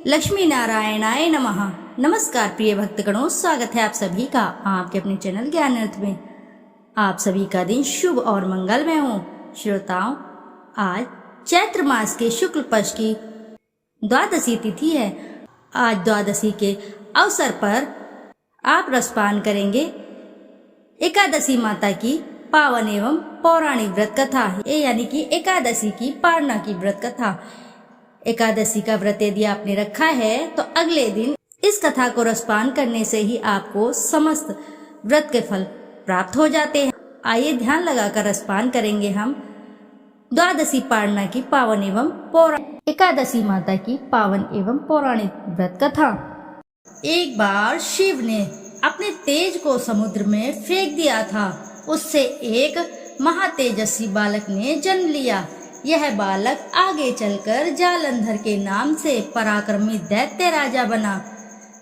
लक्ष्मी नारायणाय नमः। नमस्कार प्रिय भक्तगणों, स्वागत है आप सभी का आपके अपने चैनल ज्ञान अर्थ में। आप सभी का दिन शुभ और मंगलमय हो। श्रोताओं, आज चैत्र मास के शुक्ल पक्ष की द्वादशी तिथि है। आज द्वादशी के अवसर पर आप रसपान करेंगे एकादशी माता की पावन एवं पौराणिक व्रत कथा, यानी कि एकादशी की पारणा की व्रत कथा। एकादशी का व्रत यदि आपने रखा है तो अगले दिन इस कथा को रसपान करने से ही आपको समस्त व्रत के फल प्राप्त हो जाते हैं। आइए ध्यान लगाकर रसपान करेंगे हम द्वादशी पारणा की पावन एवं पौराणिक एकादशी माता की पावन एवं पौराणिक व्रत कथा। एक बार शिव ने अपने तेज को समुद्र में फेंक दिया था। उससे एक महातेजस्वी बालक ने जन्म लिया। यह बालक आगे चलकर जालंधर के नाम से पराक्रमी दैत्य राजा बना।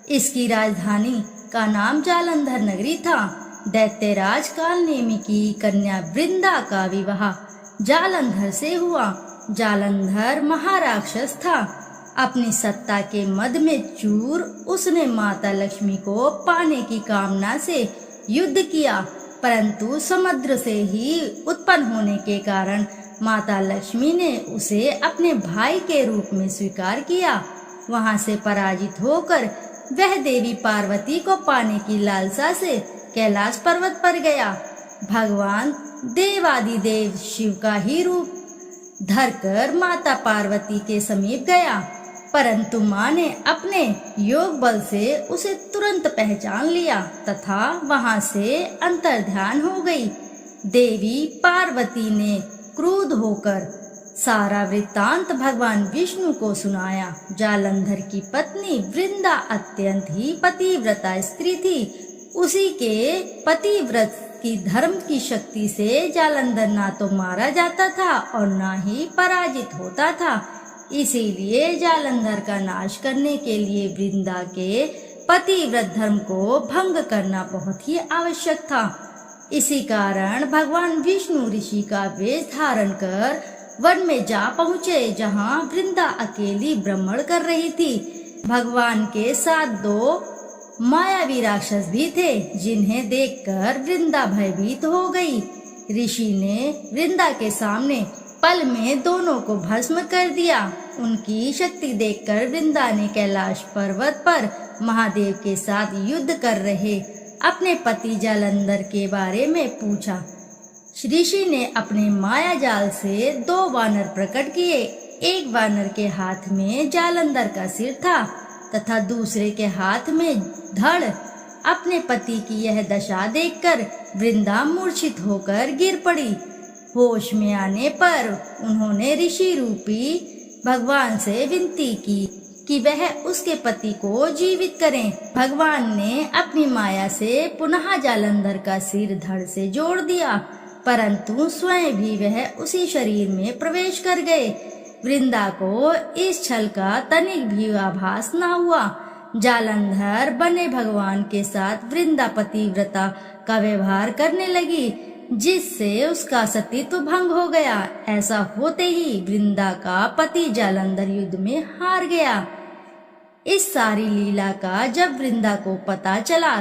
इसकी राजधानी का नाम जालंधर नगरी था। दैत्यराज कालनेमी की कन्या वृंदा का विवाह जालंधर से हुआ। जालंधर महाराक्षस था। अपनी सत्ता के मद में चूर उसने माता लक्ष्मी को पाने की कामना से युद्ध किया, परंतु समुद्र से ही उत्पन्न होने के कारण माता लक्ष्मी ने उसे अपने भाई के रूप में स्वीकार किया। वहां से पराजित होकर वह देवी पार्वती को पाने की लालसा से कैलाश पर्वत पर गया। भगवान देवादिदेव शिव का ही रूप धरकर माता पार्वती के समीप गया, परंतु माँ ने अपने योग बल से उसे तुरंत पहचान लिया तथा वहां से अंतर्ध्यान हो गई। देवी पार्वती ने क्रुद्ध होकर सारा वृत्तांत भगवान विष्णु को सुनाया। जालंधर की पत्नी वृंदा अत्यंत ही पतिव्रता स्त्री थी। उसी के पतिव्रत की धर्म की शक्ति से जालंधर ना तो मारा जाता था और ना ही पराजित होता था। इसीलिए जालंधर का नाश करने के लिए वृंदा के पतिव्रत धर्म को भंग करना बहुत ही आवश्यक था। इसी कारण भगवान विष्णु ऋषि का वेश धारण कर वन में जा पहुँचे, जहाँ वृंदा अकेली भ्रमण कर रही थी। भगवान के साथ दो मायावी राक्षस भी थे, जिन्हें देखकर वृंदा भयभीत हो गई। ऋषि ने वृंदा के सामने पल में दोनों को भस्म कर दिया। उनकी शक्ति देखकर वृंदा ने कैलाश पर्वत पर महादेव के साथ युद्ध कर रहे अपने पति जालंधर के बारे में पूछा। ऋषि ने अपने माया जाल से दो वानर प्रकट किए। एक वानर के हाथ में जालंधर का सिर था तथा दूसरे के हाथ में धड़। अपने पति की यह दशा देखकर वृंदा मूर्छित होकर गिर पड़ी। होश में आने पर उन्होंने ऋषि रूपी भगवान से विनती की कि वह उसके पति को जीवित करें। भगवान ने अपनी माया से पुनः जालंधर का सिर धड़ से जोड़ दिया, परंतु स्वयं भी वह उसी शरीर में प्रवेश कर गए। वृंदा को इस छल का तनिक भी आभास न हुआ। जालंधर बने भगवान के साथ वृंदा पतिव्रता का व्यवहार करने लगी, जिससे उसका सतीत्व भंग हो गया। ऐसा होते ही वृंदा का पति जालंधर युद्ध में हार गया। इस सारी लीला का जब वृंदा को पता चला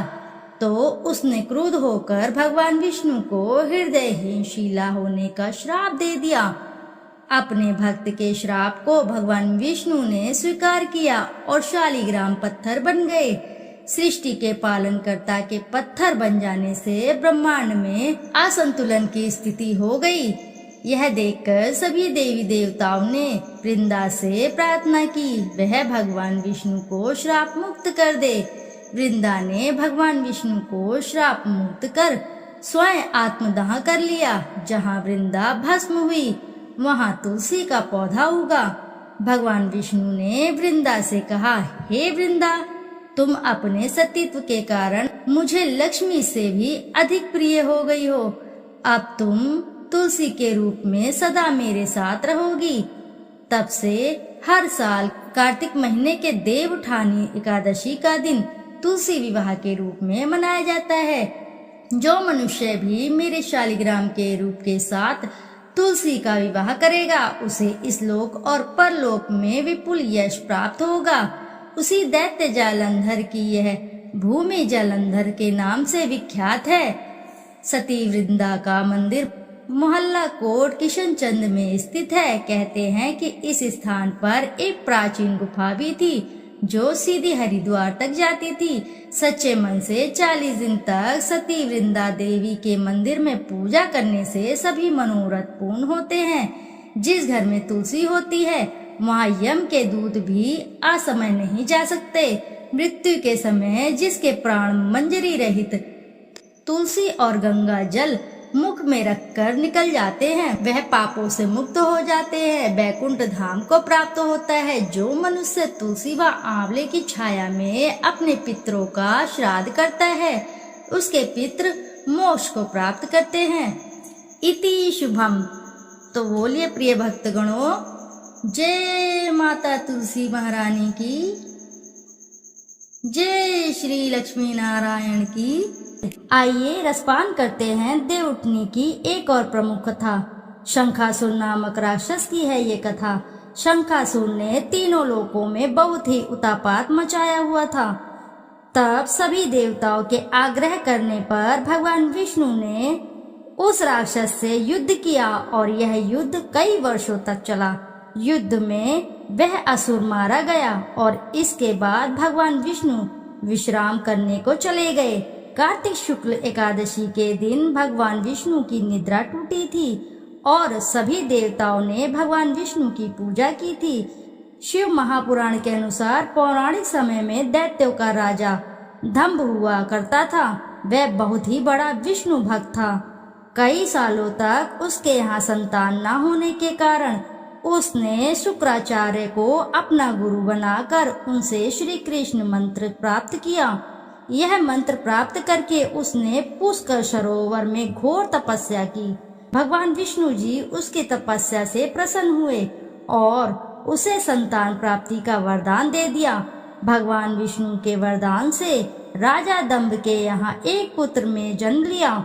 तो उसने क्रुद्ध होकर भगवान विष्णु को हृदयहीन शिला होने का श्राप दे दिया। अपने भक्त के श्राप को भगवान विष्णु ने स्वीकार किया और शालिग्राम पत्थर बन गए। सृष्टि के पालनकर्ता के पत्थर बन जाने से ब्रह्मांड में असंतुलन की स्थिति हो गई। यह देखकर सभी देवी देवताओं ने वृंदा से प्रार्थना की वह भगवान विष्णु को श्राप मुक्त कर दे। वृंदा ने भगवान विष्णु को श्राप मुक्त कर स्वयं आत्मदाह कर लिया। जहाँ वृंदा भस्म हुई वहाँ तुलसी का पौधा उगा। भगवान विष्णु ने वृंदा से कहा, हे वृंदा, तुम अपने सतीत्व के कारण मुझे लक्ष्मी से भी अधिक प्रिय हो गई हो। अब तुम तुलसी के रूप में सदा मेरे साथ रहोगी। तब से हर साल कार्तिक महीने के देवउठानी एकादशी का दिन तुलसी विवाह के रूप में मनाया जाता है। जो मनुष्य भी मेरे शालिग्राम के रूप के साथ तुलसी का विवाह करेगा, उसे इस लोक और परलोक में विपुल यश प्राप्त होगा। उसी दैत्य जालंधर की यह भूमि जालंधर के नाम से विख्यात है। सती वृंदा का मंदिर मोहल्ला कोट किशनचंद में स्थित है। कहते हैं कि इस स्थान पर एक प्राचीन गुफा भी थी जो सीधी हरिद्वार तक जाती थी। सच्चे मन से 40 दिन तक सती वृंदा देवी के मंदिर में पूजा करने से सभी मनोरथ पूर्ण होते हैं। जिस घर में तुलसी होती है वहाँ यम के दूत भी असमय नहीं जा सकते। मृत्यु के समय जिसके प्राण मंजरी रहित तुलसी और गंगा जल मुख में रखकर निकल जाते हैं वह पापों से मुक्त हो जाते हैं, बैकुंठ धाम को प्राप्त होता है। जो मनुष्य तुलसी व आंवले की छाया में अपने पितरों का श्राद्ध करता है उसके पितृ मोक्ष को प्राप्त करते हैं। इति शुभम। तो बोलिए प्रिय भक्तगणों, जय माता तुलसी महारानी की, जय श्री लक्ष्मी नारायण की। आइए रसपान करते हैं देवउठनी की एक और प्रमुख कथा। शंखासुर नामक राक्षस की है ये कथा। शंखासुर ने तीनों लोकों में बहुत ही उतापात मचाया हुआ था। तब सभी देवताओं के आग्रह करने पर भगवान विष्णु ने उस राक्षस से युद्ध किया और यह युद्ध कई वर्षों तक चला। युद्ध में वह असुर मारा गया और इसके बाद भगवान विष्णु विश्राम करने को चले गए। कार्तिक शुक्ल एकादशी के दिन भगवान विष्णु की निद्रा टूटी थी और सभी देवताओं ने भगवान विष्णु की पूजा की थी। शिव महापुराण के अनुसार पौराणिक समय में दैत्यों का राजा दंभ हुआ करता था। वह बहुत ही बड़ा विष्णु भक्त था। कई सालों तक उसके यहाँ संतान न होने के कारण उसने शुक्राचार्य को अपना गुरु बनाकर उनसे श्री कृष्ण मंत्र प्राप्त किया। यह मंत्र प्राप्त करके उसने पुष्कर सरोवर में घोर तपस्या की। भगवान विष्णु जी उसकी तपस्या से प्रसन्न हुए और उसे संतान प्राप्ति का वरदान दे दिया। भगवान विष्णु के वरदान से राजा दंभ के यहाँ एक पुत्र में जन्म लिया।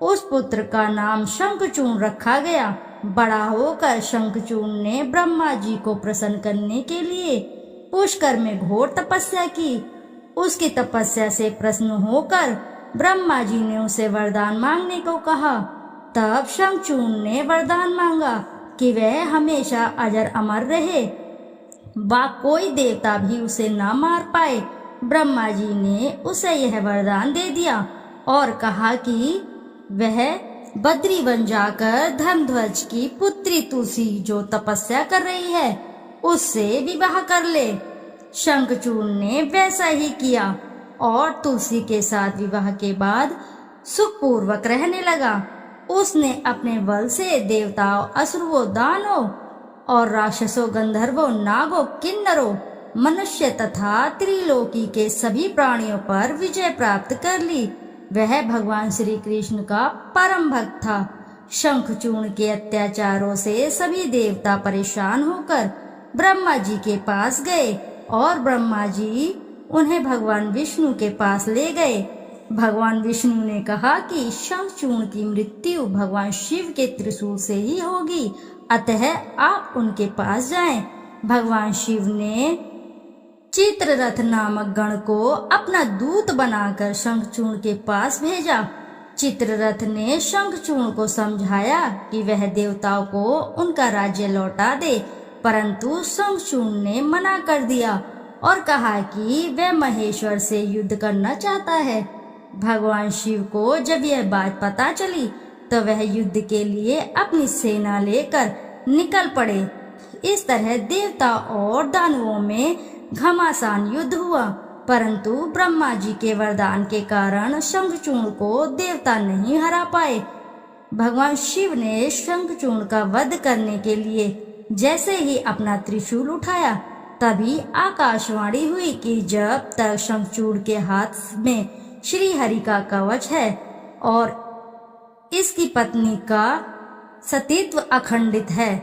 उस पुत्र का नाम शंखचूर्ण रखा गया। बड़ा होकर शंखचूर्ण ने ब्रह्मा जी को प्रसन्न करने के लिए पुष्कर में घोर तपस्या की। उसकी तपस्या से प्रसन्न होकर ब्रह्मा जी ने उसे वरदान मांगने को कहा। तब शंखचूर्ण ने वरदान मांगा कि वह हमेशा अजर अमर रहे, व कोई देवता भी उसे न मार पाए। ब्रह्मा जी ने उसे यह वरदान दे दिया और कहा कि वह बद्री वन जाकर धर्मध्वज की पुत्री तुलसी जो तपस्या कर रही है उससे विवाह कर ले। शंखचूर्ण ने वैसा ही किया और तुलसी के साथ विवाह के बाद सुखपूर्वक रहने लगा। उसने अपने बल से देवताओं, असुरों, दानवों और राक्षसों, गंधर्वों, नागों, किन्नरों, मनुष्य तथा त्रिलोकी के सभी प्राणियों पर विजय प्राप्त कर ली। वह भगवान श्री कृष्ण का परम भक्त था। शंखचूर्ण के अत्याचारों से सभी देवता परेशान होकर ब्रह्मा जी के पास गए और ब्रह्मा जी उन्हें भगवान विष्णु के पास ले गए। भगवान विष्णु ने कहा कि शंखचूर्ण की मृत्यु भगवान शिव के त्रिशूल से ही होगी, अतः आप उनके पास जाएं। भगवान शिव ने चित्ररथ नामक गण को अपना दूत बनाकर शंखचूर्ण के पास भेजा। चित्ररथ ने शंखचूर्ण को समझाया कि वह देवताओं को उनका राज्य लौटा दे, परंतु शंखचूर्ण ने मना कर दिया और कहा कि वह महेश्वर से युद्ध करना चाहता है। भगवान शिव को जब यह बात पता चली तो वह युद्ध के लिए अपनी सेना लेकर निकल पड़े। इस तरह देवता और दानवों में घमासान युद्ध हुआ, परंतु ब्रह्मा जी के वरदान के कारण शंखचूर्ण को देवता नहीं हरा पाए। भगवान शिव ने शंखचूर्ण का वध करने के लिए जैसे ही अपना त्रिशूल उठाया तभी आकाशवाणी हुई कि जब तक शंखचूर्ण के हाथ में श्री हरि का कवच है और इसकी पत्नी का सतीत्व अखंडित है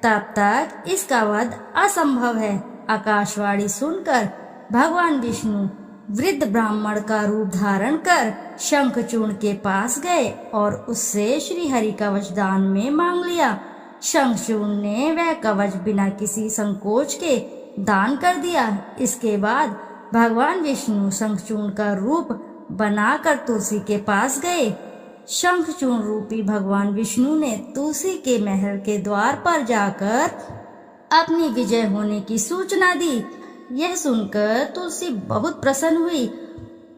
तब तक इसका वध असंभव है। आकाशवाणी सुनकर भगवान विष्णु वृद्ध ब्राह्मण का रूप धारण कर शंखचूर्ण के पास गए और उससे श्री हरि कवच दान में मांग लिया। शंखचूर्ण ने वह कवच बिना किसी संकोच के दान कर दिया। इसके बाद भगवान विष्णु शंखचूर्ण का रूप बनाकर तुलसी के पास गए। शंखचूर्ण रूपी भगवान विष्णु ने तुलसी के महल के द्वार पर जाकर अपनी विजय होने की सूचना दी। यह सुनकर तुलसी बहुत प्रसन्न हुई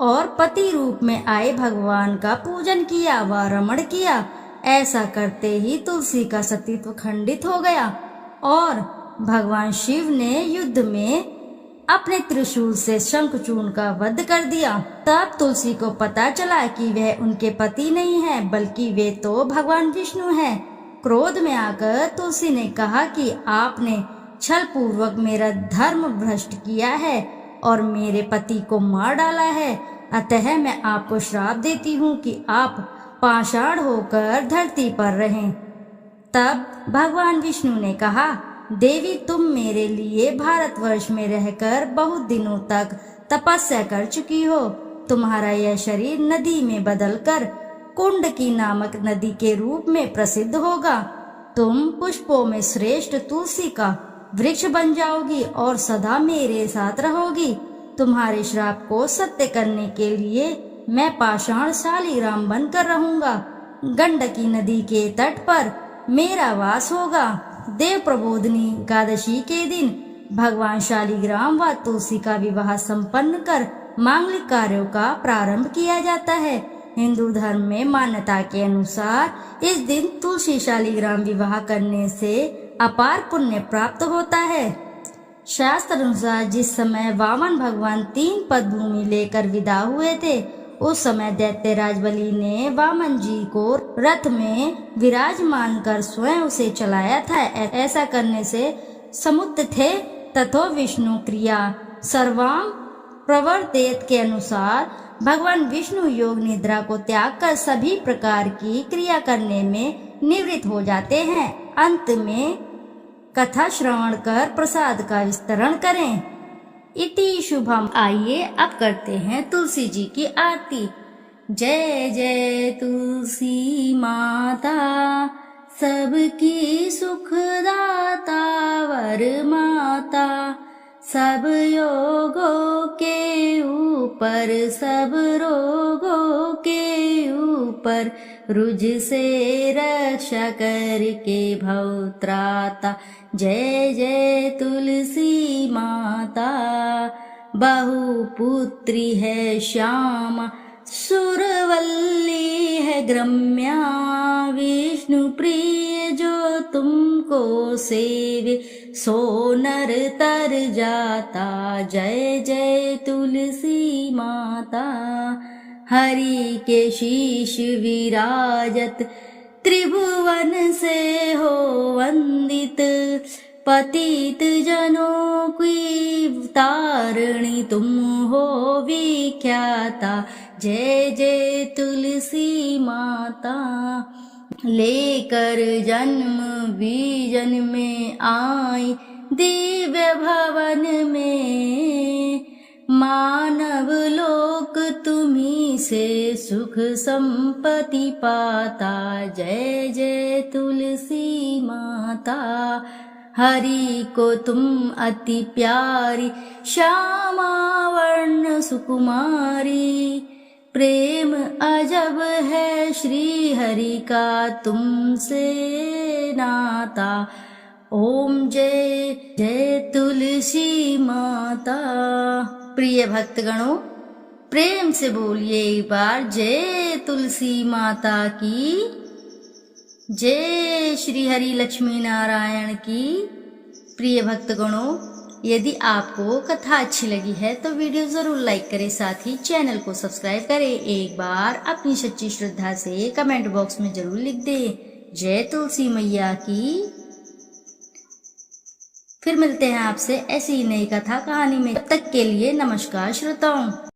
और पति रूप में आए भगवान का पूजन किया व रमण किया। ऐसा करते ही तुलसी का सतीत्व खंडित हो गया और भगवान शिव ने युद्ध में अपने त्रिशूल से शंखचूर्ण का वध कर दिया। तब तुलसी को पता चला कि वह उनके पति नहीं है, बल्कि वे तो भगवान विष्णु हैं। क्रोध में आकर तुलसी ने कहा कि आपने छल पूर्वक मेरा धर्म भ्रष्ट किया है और मेरे पति को मार डाला है। अतः मैं आपको श्राप देती हूँ कि आप पाषाण होकर धरती पर रहें। तब भगवान विष्णु ने कहा, देवी, तुम मेरे लिए भारतवर्ष में रहकर बहुत दिनों तक तपस्या कर चुकी हो। तुम्हारा यह शरीर नदी में बदलकर कुंडकी नामक नदी के रूप में प्रसिद्ध होगा। तुम पुष्पों में श्रेष्ठ तुलसी का वृक्ष बन जाओगी और सदा मेरे साथ रहोगी। तुम्हारे श्राप को सत्य करने के लिए मैं पाषाण शालिग्राम बनकर रहूंगा। गंडकी नदी के तट पर मेरा वास होगा। देव प्रबोधिनी एकादशी के दिन भगवान शालिग्राम व तुलसी का विवाह संपन्न कर मांगलिक कार्यों का प्रारंभ किया जाता है। हिंदू धर्म में मान्यता के अनुसार इस दिन तुलसी शालिग्राम विवाह करने से अपार पुण्य प्राप्त होता है। शास्त्र अनुसार जिस समय वामन भगवान 3 पद भूमि लेकर विदा हुए थे, उस समय दैत्यराज बलि ने वामन जी को रथ में विराजमान कर स्वयं उसे चलाया था। ऐसा करने से समुक्त थे तथो विष्णु क्रिया सर्वाम प्रवर्तेत के अनुसार भगवान विष्णु योग निद्रा को त्याग कर सभी प्रकार की क्रिया करने में निवृत्त हो जाते हैं। अंत में कथा श्रवण कर प्रसाद का विस्तरण करें। इति शुभम। आइए अब करते हैं तुलसी जी की आरती। जय जय तुलसी माता, सबकी सुखदाता वर माता। सब योगों के ऊपर, सब रोगों के ऊपर, रुझ से रक्षा करके भवत्राता। जय जय तुलसी माता। बहुपुत्री है श्यामा, सुरवल्ली है ग्रम्या। विष्णु प्रिय जो तुमको सेवे, सो नर तर जाता। जय जय तुलसी माता। हरि के शीश विराजत, त्रिभुवन से हो वंदित। पतित जनों की तारिणी तुम हो विख्याता। जय जय तुलसी माता। लेकर जन्म बीजन में आई दिव्य भवन में। मानव लोक तुम्ही से सुख संपत्ति पाता। जय जय तुलसी माता। हरि को तुम अति प्यारी, श्यामा वर्ण सुकुमारी। प्रेम अजब है श्री हरि का तुमसे नाता। ओम जय जय तुलसी माता। प्रिय भक्तगणों, प्रेम से बोलिए एक बार जय तुलसी माता की। जय श्री हरि लक्ष्मी नारायण की। प्रिय भक्तगणों, यदि आपको कथा अच्छी लगी है तो वीडियो जरूर लाइक करें, साथ ही चैनल को सब्सक्राइब करें। एक बार अपनी सच्ची श्रद्धा से कमेंट बॉक्स में जरूर लिख दें जय तुलसी मैया की। फिर मिलते हैं आपसे ऐसी ही नई कथा कहानी में। तब तक के लिए नमस्कार श्रोताओं।